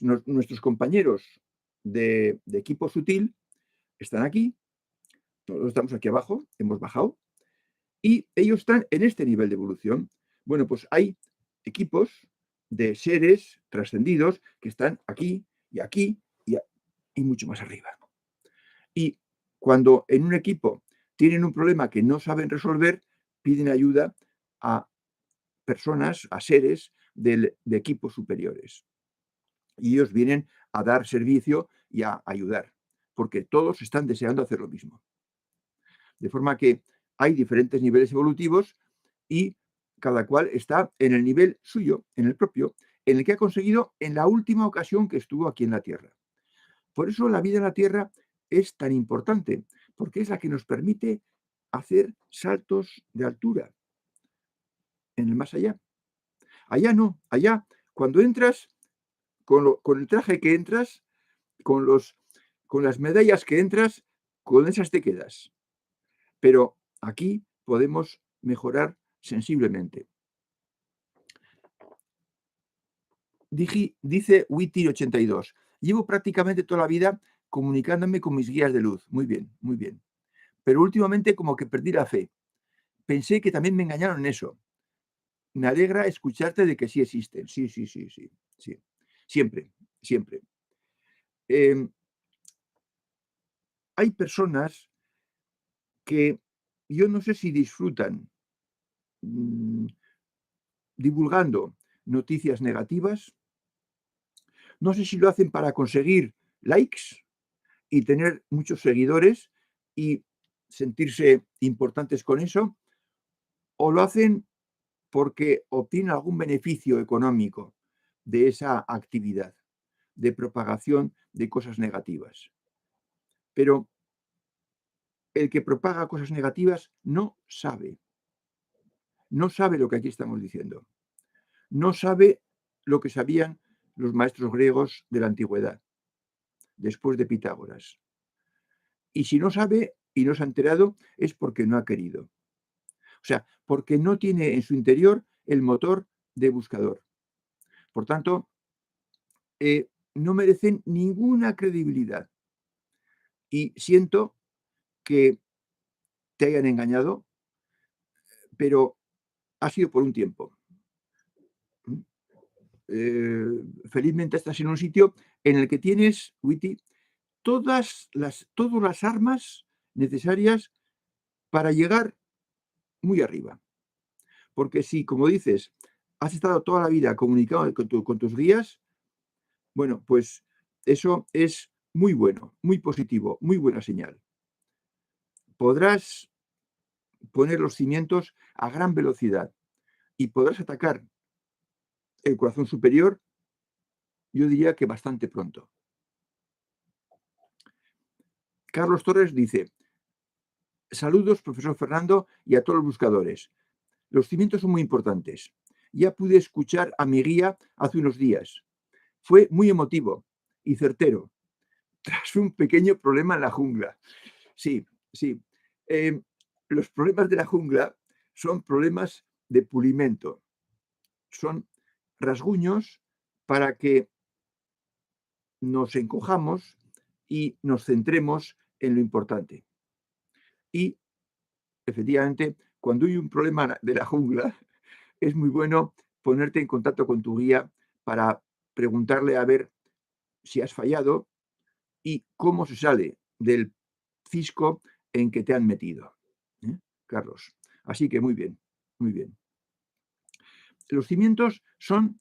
Nuestros compañeros de equipo sutil están aquí, nosotros estamos aquí abajo, hemos bajado, y ellos están en este nivel de evolución. Bueno, pues hay equipos de seres trascendidos que están aquí y mucho más arriba. Y cuando en un equipo tienen un problema que no saben resolver, piden ayuda a personas, a seres de equipos superiores. Y ellos vienen a dar servicio y a ayudar, porque todos están deseando hacer lo mismo. De forma que hay diferentes niveles evolutivos y cada cual está en el nivel suyo, en el propio, en el que ha conseguido en la última ocasión que estuvo aquí en la Tierra. Por eso la vida en la Tierra es tan importante, porque es la que nos permite hacer saltos de altura en el más allá. Allá no, allá cuando entras, con el traje que entras, con, con las medallas que entras, con esas te quedas. Pero aquí podemos mejorar sensiblemente. Dice Witty82, llevo prácticamente toda la vida comunicándome con mis guías de luz. Muy bien, muy bien. Pero últimamente como que perdí la fe. Pensé que también me engañaron en eso. Me alegra escucharte de que sí existen. Sí, sí, sí, sí, sí. Siempre, siempre. Hay personas que yo no sé si disfrutan divulgando noticias negativas. No sé si lo hacen para conseguir likes y tener muchos seguidores y sentirse importantes con eso, o lo hacen porque obtienen algún beneficio económico de esa actividad de propagación de cosas negativas. Pero el que propaga cosas negativas no sabe lo que aquí estamos diciendo, no sabe lo que sabían los maestros griegos de la antigüedad, después de Pitágoras. Y si no sabe y no se ha enterado es porque no ha querido. O sea, porque no tiene en su interior el motor de buscador. Por tanto, no merecen ninguna credibilidad. Y siento que te hayan engañado, pero ha sido por un tiempo. Felizmente estás en un sitio en el que tienes, Witty, todas las armas necesarias para llegar muy arriba. Porque si, como dices, has estado toda la vida comunicando con tus guías, bueno, pues eso es muy bueno, muy positivo, muy buena señal. Podrás poner los cimientos a gran velocidad y podrás atacar el corazón superior, yo diría que bastante pronto. Carlos Torres dice, saludos, profesor Fernando, y a todos los buscadores. Los cimientos son muy importantes. Ya pude escuchar a mi guía hace unos días. Fue muy emotivo y certero, tras un pequeño problema en la jungla. Sí, sí. Los problemas de la jungla son problemas de pulimento. Son rasguños para que nos encojamos y nos centremos en lo importante. Y, efectivamente, cuando hay un problema de la jungla, es muy bueno ponerte en contacto con tu guía para preguntarle a ver si has fallado y cómo se sale del cisco en que te han metido, Carlos. Así que muy bien, muy bien. Los cimientos son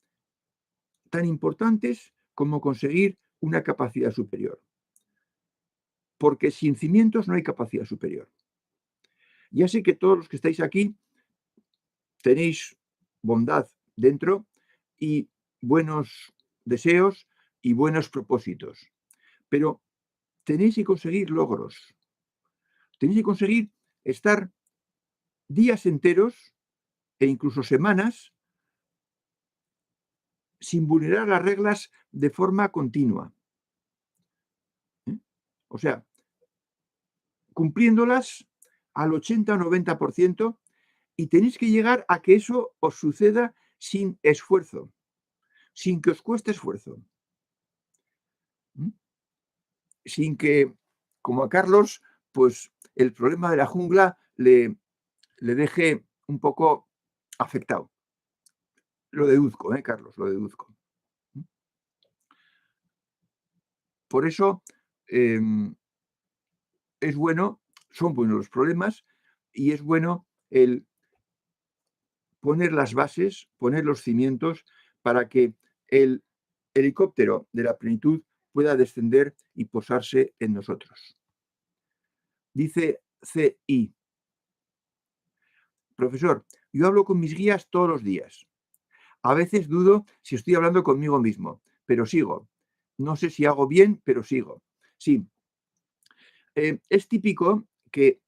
tan importantes como conseguir una capacidad superior. Porque sin cimientos no hay capacidad superior. Ya sé que todos los que estáis aquí tenéis bondad dentro y buenos deseos y buenos propósitos, pero tenéis que conseguir logros. Tenéis que conseguir estar días enteros e incluso semanas sin vulnerar las reglas de forma continua. O sea, cumpliéndolas al 80 o 90%, y tenéis que llegar a que eso os suceda sin esfuerzo, sin que os cueste esfuerzo. Sin que, como a Carlos, pues el problema de la jungla le deje un poco afectado. Lo deduzco, Carlos, lo deduzco. Por eso es bueno, son buenos los problemas y es bueno el poner las bases, poner los cimientos para que el helicóptero de la plenitud pueda descender y posarse en nosotros. Dice CI. Profesor, yo hablo con mis guías todos los días. A veces dudo si estoy hablando conmigo mismo, pero sigo. No sé si hago bien, pero sigo. Sí, Es típico que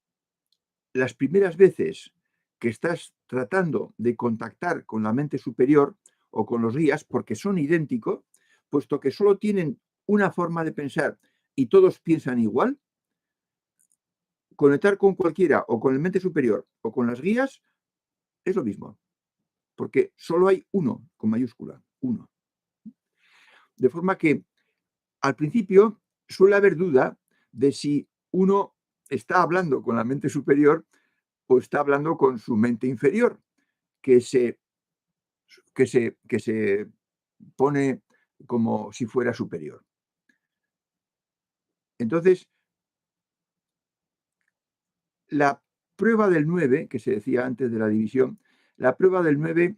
las primeras veces que estás tratando de contactar con la mente superior o con los guías, porque son idénticos, puesto que solo tienen una forma de pensar y todos piensan igual, conectar con cualquiera o con el mente superior o con las guías es lo mismo, porque solo hay uno con mayúscula, uno. De forma que al principio suele haber duda de si uno está hablando con la mente superior o está hablando con su mente inferior, que se pone como si fuera superior. Entonces, la prueba del 9, que se decía antes de la división, la prueba del 9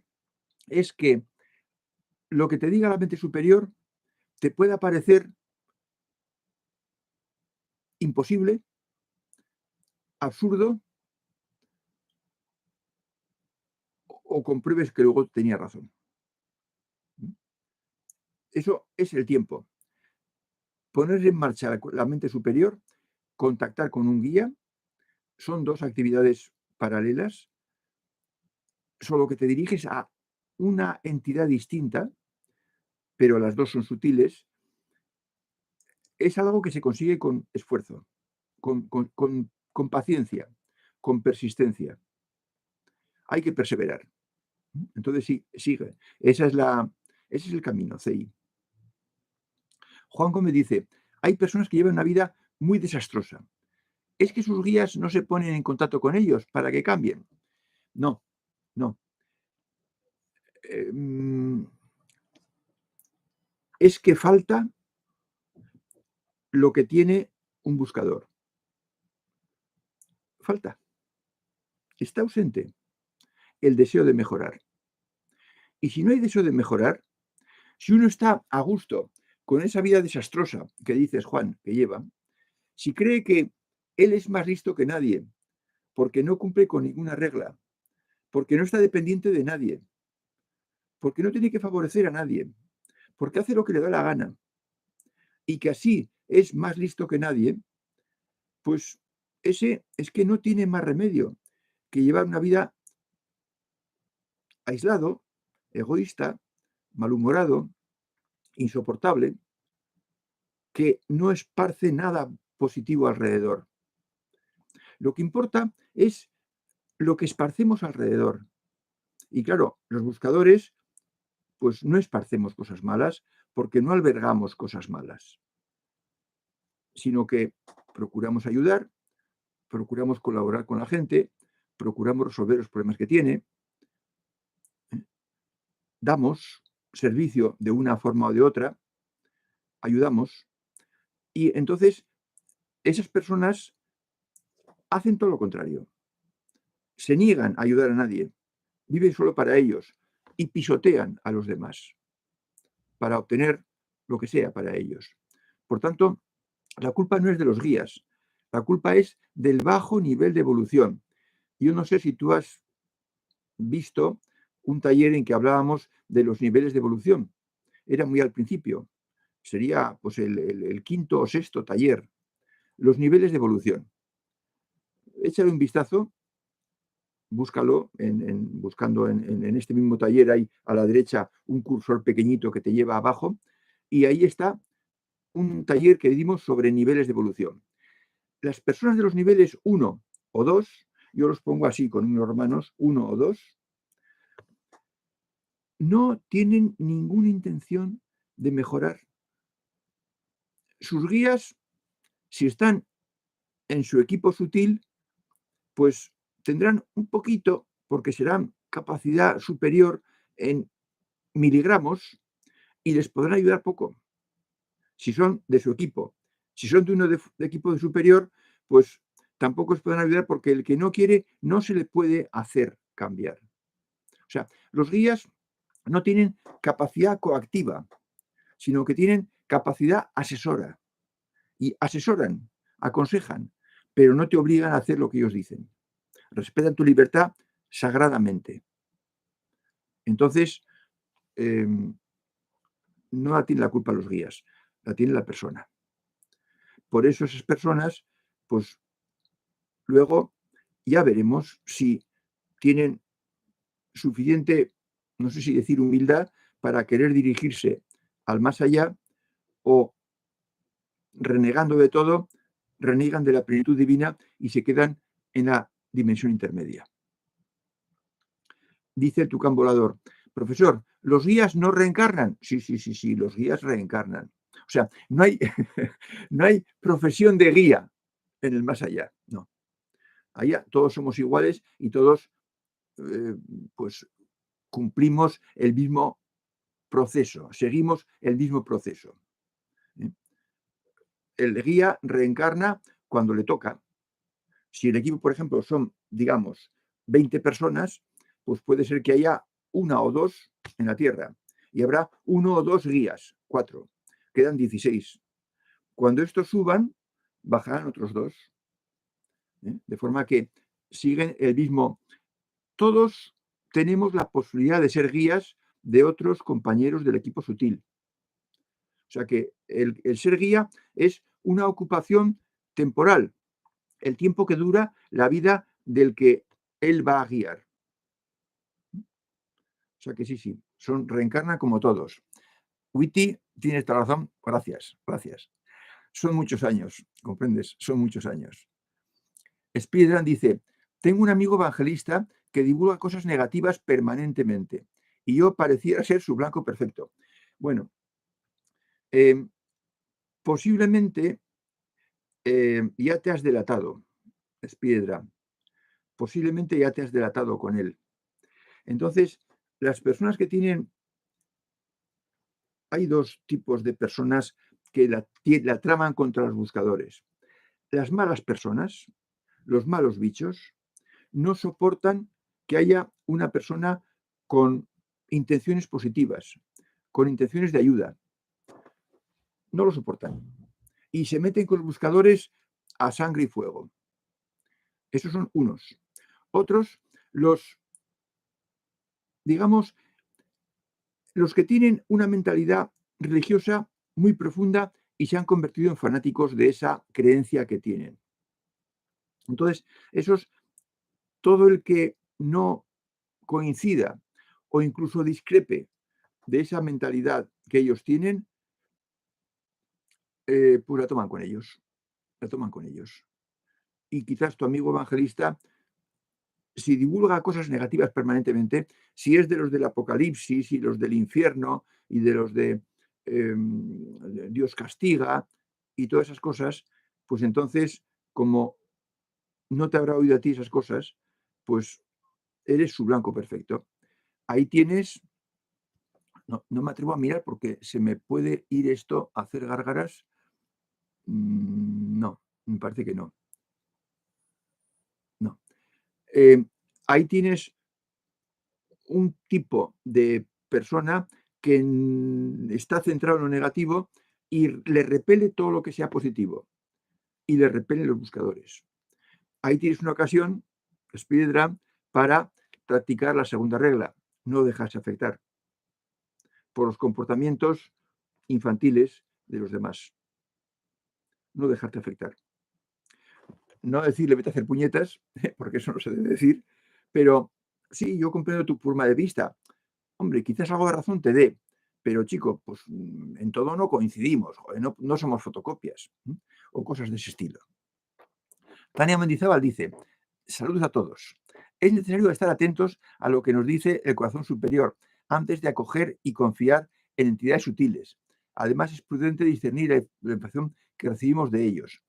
es que lo que te diga la mente superior te pueda parecer imposible, absurdo, o compruebes que luego tenía razón. Eso es el tiempo. Poner en marcha la mente superior, contactar con un guía, son dos actividades paralelas, solo que te diriges a una entidad distinta, pero las dos son sutiles. Es algo que se consigue con esfuerzo, con paciencia, con persistencia. Hay que perseverar. Entonces sí, sigue. Ese es el camino, CI. Juan Gómez dice, hay personas que llevan una vida muy desastrosa. ¿Es que sus guías no se ponen en contacto con ellos para que cambien? No, no. Es que falta lo que tiene un buscador. Falta. Está ausente el deseo de mejorar. Y si no hay deseo de mejorar, si uno está a gusto con esa vida desastrosa que dices, Juan, que lleva, si cree que él es más listo que nadie, porque no cumple con ninguna regla, porque no está dependiente de nadie, porque no tiene que favorecer a nadie, porque hace lo que le da la gana, y que así es más listo que nadie, pues ese es que no tiene más remedio que llevar una vida aislado, egoísta, malhumorado, insoportable, que no esparce nada positivo alrededor. Lo que importa es lo que esparcemos alrededor. Y claro, los buscadores, pues no esparcemos cosas malas porque no albergamos cosas malas, sino que procuramos ayudar, procuramos colaborar con la gente, procuramos resolver los problemas que tiene, damos servicio de una forma o de otra, ayudamos, y entonces esas personas hacen todo lo contrario. Se niegan a ayudar a nadie, viven solo para ellos y pisotean a los demás para obtener lo que sea para ellos. Por tanto, la culpa no es de los guías, la culpa es del bajo nivel de evolución. Yo no sé si tú has visto un taller en que hablábamos de los niveles de evolución. Era muy al principio. Sería pues el quinto o sexto taller. Los niveles de evolución. Échale un vistazo, búscalo, buscando en este mismo taller hay a la derecha un cursor pequeñito que te lleva abajo y ahí está un taller que dimos sobre niveles de evolución. Las personas de los niveles 1 o 2, yo los pongo así con unos hermanos, 1 o 2, no tienen ninguna intención de mejorar. Sus guías, si están en su equipo sutil, pues tendrán un poquito, porque serán capacidad superior en miligramos y les podrán ayudar poco, si son de su equipo. Si son de uno de equipo de superior, pues tampoco les podrán ayudar porque el que no quiere no se le puede hacer cambiar. O sea, los guías no tienen capacidad coactiva, sino que tienen capacidad asesora. Y asesoran, aconsejan, pero no te obligan a hacer lo que ellos dicen. Respetan tu libertad sagradamente. Entonces, no la tiene la culpa los guías, la tiene la persona. Por eso esas personas pues luego ya veremos si tienen suficiente, no sé si decir humildad, para querer dirigirse al más allá o renegando de todo, reniegan de la plenitud divina y se quedan en la dimensión intermedia. Dice el tucán volador, profesor, ¿los guías no reencarnan? Sí, los guías reencarnan. O sea, no hay, no hay profesión de guía en el más allá, no. Allá todos somos iguales y todos pues cumplimos el mismo proceso, seguimos el mismo proceso. El guía reencarna cuando le toca. Si el equipo, por ejemplo, son, digamos, 20 personas, pues puede ser que haya una o dos en la Tierra y habrá uno o dos guías, 4. Quedan 16. Cuando estos suban, bajarán otros 2. De forma que siguen el mismo. Todos tenemos la posibilidad de ser guías de otros compañeros del equipo sutil. O sea que el ser guía es una ocupación temporal, el tiempo que dura la vida del que él va a guiar. O sea que sí, reencarna como todos. Witty, tienes toda razón, gracias. Son muchos años, ¿comprendes? Son muchos años. Spiderman dice, tengo un amigo evangelista que divulga cosas negativas permanentemente y yo pareciera ser su blanco perfecto. Bueno, posiblemente ya te has delatado, Spiderman. Posiblemente ya te has delatado con él. Entonces, las personas que tienen... Hay 2 tipos de personas que la traman contra los buscadores. Las malas personas, los malos bichos, no soportan que haya una persona con intenciones positivas, con intenciones de ayuda. No lo soportan. Y se meten con los buscadores a sangre y fuego. Esos son unos. Otros, digamos, los que tienen una mentalidad religiosa muy profunda y se han convertido en fanáticos de esa creencia que tienen. Entonces, todo el que no coincida o incluso discrepe de esa mentalidad que ellos tienen, pues la toman con ellos. Y quizás tu amigo evangelista, si divulga cosas negativas permanentemente, si es de los del Apocalipsis y los del infierno y de los de Dios castiga y todas esas cosas, pues entonces, como no te habrá oído a ti esas cosas, pues eres su blanco perfecto. Ahí tienes, no me atrevo a mirar porque se me puede ir esto a hacer gárgaras. No, me parece que no. No. Ahí tienes un tipo de persona que está centrado en lo negativo y le repele todo lo que sea positivo y le repelen los buscadores. Ahí tienes una ocasión, Spiderman, para practicar la segunda regla, no dejarse afectar por los comportamientos infantiles de los demás. No dejarte afectar. No decirle vete a hacer puñetas, porque eso no se debe decir, pero sí, yo comprendo tu forma de vista. Hombre, quizás algo de razón te dé, pero chico, pues en todo no coincidimos, joder, no somos fotocopias, o cosas de ese estilo. Tania Mendizábal dice, saludos a todos. Es necesario estar atentos a lo que nos dice el corazón superior antes de acoger y confiar en entidades sutiles. Además, es prudente discernir la información que recibimos de ellos.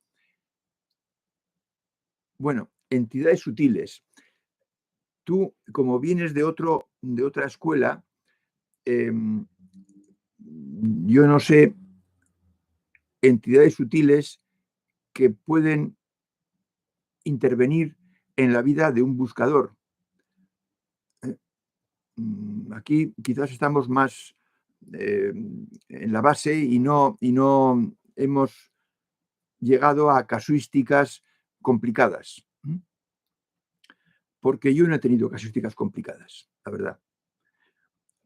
Bueno, entidades sutiles. Tú, como vienes de otra escuela, yo no sé, entidades sutiles que pueden intervenir en la vida de un buscador. Aquí quizás estamos más en la base y no hemos llegado a casuísticas complicadas. Porque yo no he tenido casuísticas complicadas, la verdad.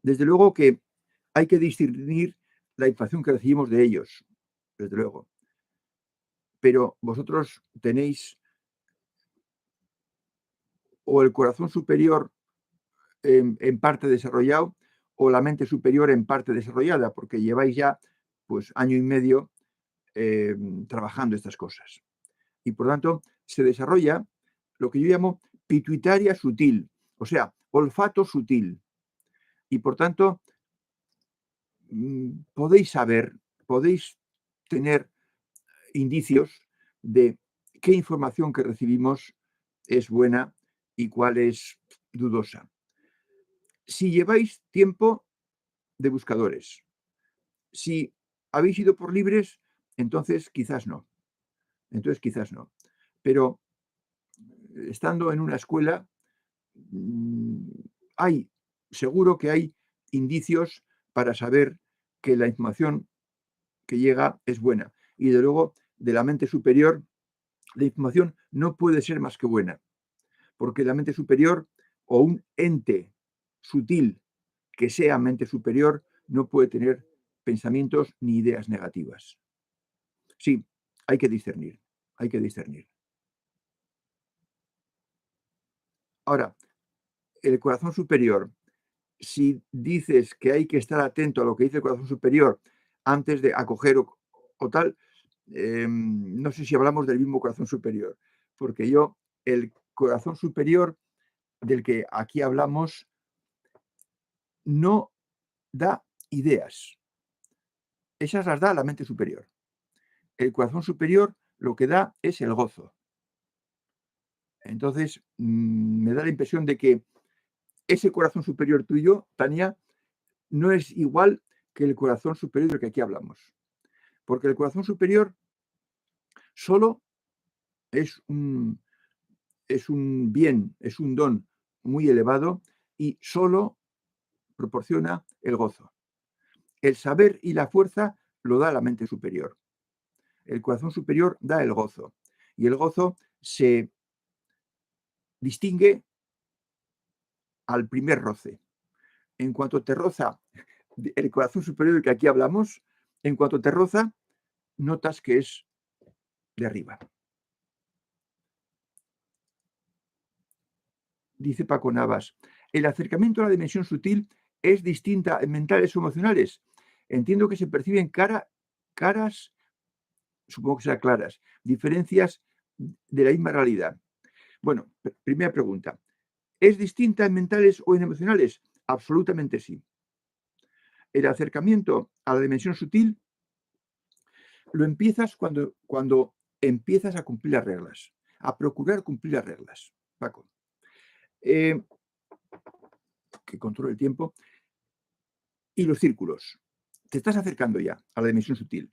Desde luego que hay que discernir la información que recibimos de ellos, desde luego. pero vosotros tenéis o el corazón superior en parte desarrollado o la mente superior en parte desarrollada, porque lleváis ya pues año y medio trabajando estas cosas. Y por tanto se desarrolla lo que yo llamo pituitaria sutil, o sea, olfato sutil. Y por tanto podéis saber, podéis tener indicios de qué información que recibimos es buena y cuál es dudosa. Si lleváis tiempo de buscadores, si habéis ido por libres, entonces quizás no. Entonces quizás no. Pero estando en una escuela, hay, seguro que hay indicios para saber que la información que llega es buena. Y de luego, de la mente superior, la información no puede ser más que buena, porque la mente superior o un ente sutil que sea mente superior no puede tener pensamientos ni ideas negativas. Sí, hay que discernir, hay que discernir. Ahora, el corazón superior, si dices que hay que estar atento a lo que dice el corazón superior antes de acoger o tal, no sé si hablamos del mismo corazón superior, porque yo, el corazón superior del que aquí hablamos, no da ideas. Esas las da la mente superior. El corazón superior lo que da es el gozo. Entonces, me da la impresión de que ese corazón superior tuyo, Tania, no es igual que el corazón superior del que aquí hablamos. Porque el corazón superior solo es un bien, es un don muy elevado y solo proporciona el gozo. El saber y la fuerza lo da la mente superior. El corazón superior da el gozo. Y el gozo se distingue al primer roce. En cuanto te roza el corazón superior del que aquí hablamos, en cuanto te roza, notas que es de arriba. Dice Paco Navas, el acercamiento a la dimensión sutil es distinta en mentales o emocionales. Entiendo que se perciben caras, supongo que sean claras, diferencias de la misma realidad. Bueno, primera pregunta. ¿Es distinta en mentales o en emocionales? Absolutamente sí. El acercamiento a la dimensión sutil lo empiezas cuando empiezas a cumplir las reglas, a procurar cumplir las reglas. Paco, que controle el tiempo. Y los círculos. Te estás acercando ya a la dimensión sutil.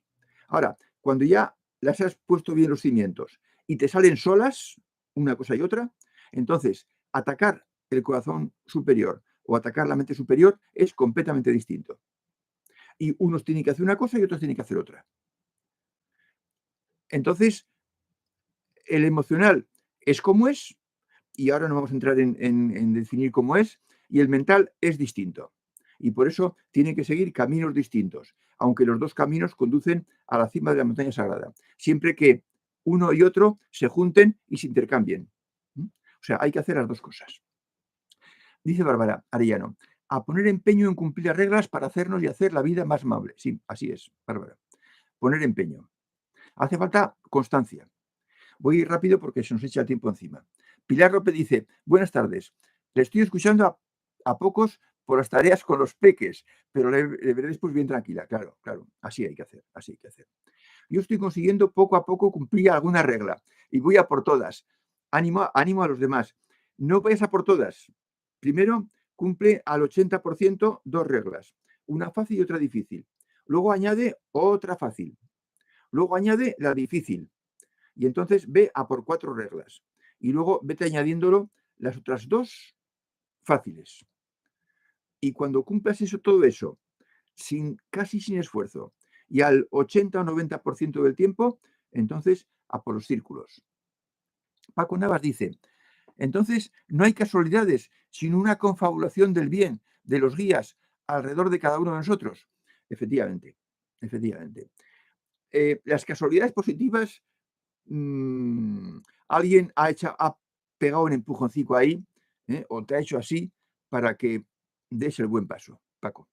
Ahora, cuando ya las has puesto bien los cimientos y te salen solas, una cosa y otra, entonces atacar el corazón superior o atacar la mente superior es completamente distinto. Y unos tienen que hacer una cosa y otros tienen que hacer otra. Entonces, el emocional es como es, y ahora no vamos a entrar en definir cómo es, y el mental es distinto. Y por eso tienen que seguir caminos distintos, aunque los dos caminos conducen a la cima de la montaña sagrada, siempre que uno y otro se junten y se intercambien. O sea, hay que hacer las dos cosas. Dice Bárbara Arellano, a poner empeño en cumplir las reglas para hacernos y hacer la vida más amable. Sí, así es, Bárbara. Poner empeño. Hace falta constancia. Voy a ir rápido porque se nos echa el tiempo encima. Pilar López dice, buenas tardes. Le estoy escuchando a pocos por las tareas con los peques, pero le veré después bien tranquila. Claro, claro, así hay que hacer, así hay que hacer. Yo estoy consiguiendo poco a poco cumplir alguna regla y voy a por todas. Ánimo a los demás. No vayas a por todas. Primero, cumple al 80% dos reglas, una fácil y otra difícil. Luego añade otra fácil. Luego añade la difícil. Y entonces ve a por 4 reglas. Y luego vete añadiéndolo las otras 2 fáciles. Y cuando cumplas todo eso, casi sin esfuerzo, y al 80 o 90% del tiempo, entonces a por los círculos. Paco Navas dice, entonces no hay casualidades, sino una confabulación del bien, de los guías, alrededor de cada uno de nosotros. Efectivamente, efectivamente. Las casualidades positivas alguien ha pegado un empujoncito ahí, o te ha hecho así para que des el buen paso, Paco.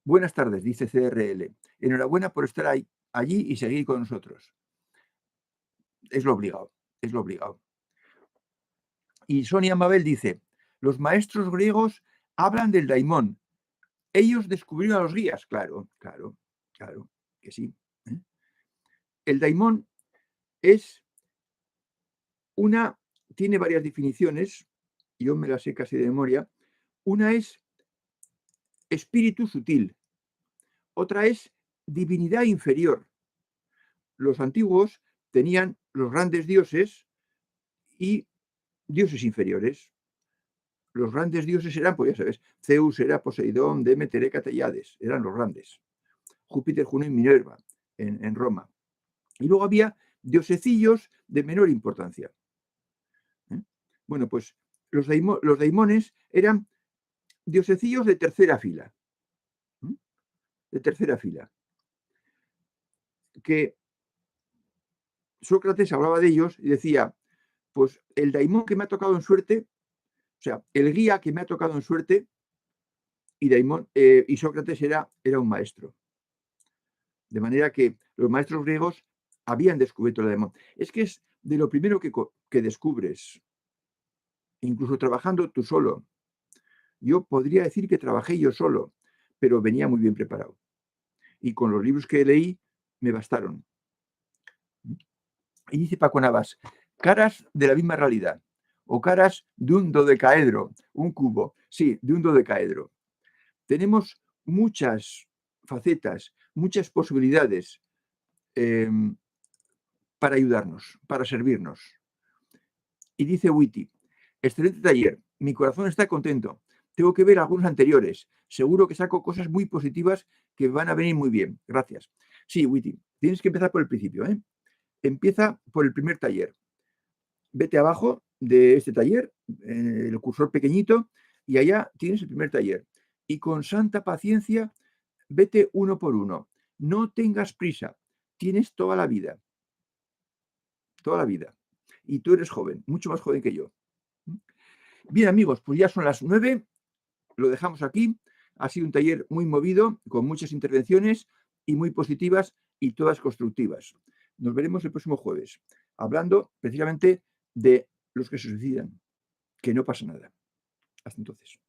Buenas tardes, dice CRL. Enhorabuena por estar allí y seguir con nosotros. Es lo obligado, es lo obligado. Y Sonia Mabel dice, los maestros griegos hablan del daimón. Ellos descubrieron a los guías. Claro, que sí. El daimón tiene varias definiciones, yo me las sé casi de memoria. Una es espíritu sutil, otra es divinidad inferior. Los antiguos tenían los grandes dioses y dioses inferiores. Los grandes dioses eran, pues ya sabes, Zeus era Poseidón, Demeter, Hécate y Hades, eran los grandes. Júpiter, Juno y Minerva en Roma. Y luego había diosecillos de menor importancia. Bueno, pues los daimones eran diosecillos de tercera fila. De tercera fila. Que Sócrates hablaba de ellos y decía, pues el daimón que me ha tocado en suerte, o sea, el guía que me ha tocado en suerte, y Sócrates era un maestro. De manera que los maestros griegos habían descubierto el daimón. Es que es de lo primero que descubres, incluso trabajando tú solo. Yo podría decir que trabajé yo solo, pero venía muy bien preparado. Y con los libros que leí me bastaron. Y dice Paco Navas, caras de la misma realidad, o caras de un dodecaedro, un cubo, sí, de un dodecaedro. Tenemos muchas facetas, muchas posibilidades para ayudarnos, para servirnos. Y dice Witty, excelente taller, mi corazón está contento, tengo que ver algunos anteriores, seguro que saco cosas muy positivas que van a venir muy bien, gracias. Sí, Witty, tienes que empezar por el principio, Empieza por el primer taller. Vete abajo de este taller, el cursor pequeñito, y allá tienes el primer taller. Y con santa paciencia, vete uno por uno. No tengas prisa, tienes toda la vida. Toda la vida. Y tú eres joven, mucho más joven que yo. Bien, amigos, pues ya son las 9, lo dejamos aquí. Ha sido un taller muy movido, con muchas intervenciones y muy positivas y todas constructivas. Nos veremos el próximo jueves, hablando precisamente de los que se suicidan, que no pasa nada. Hasta entonces.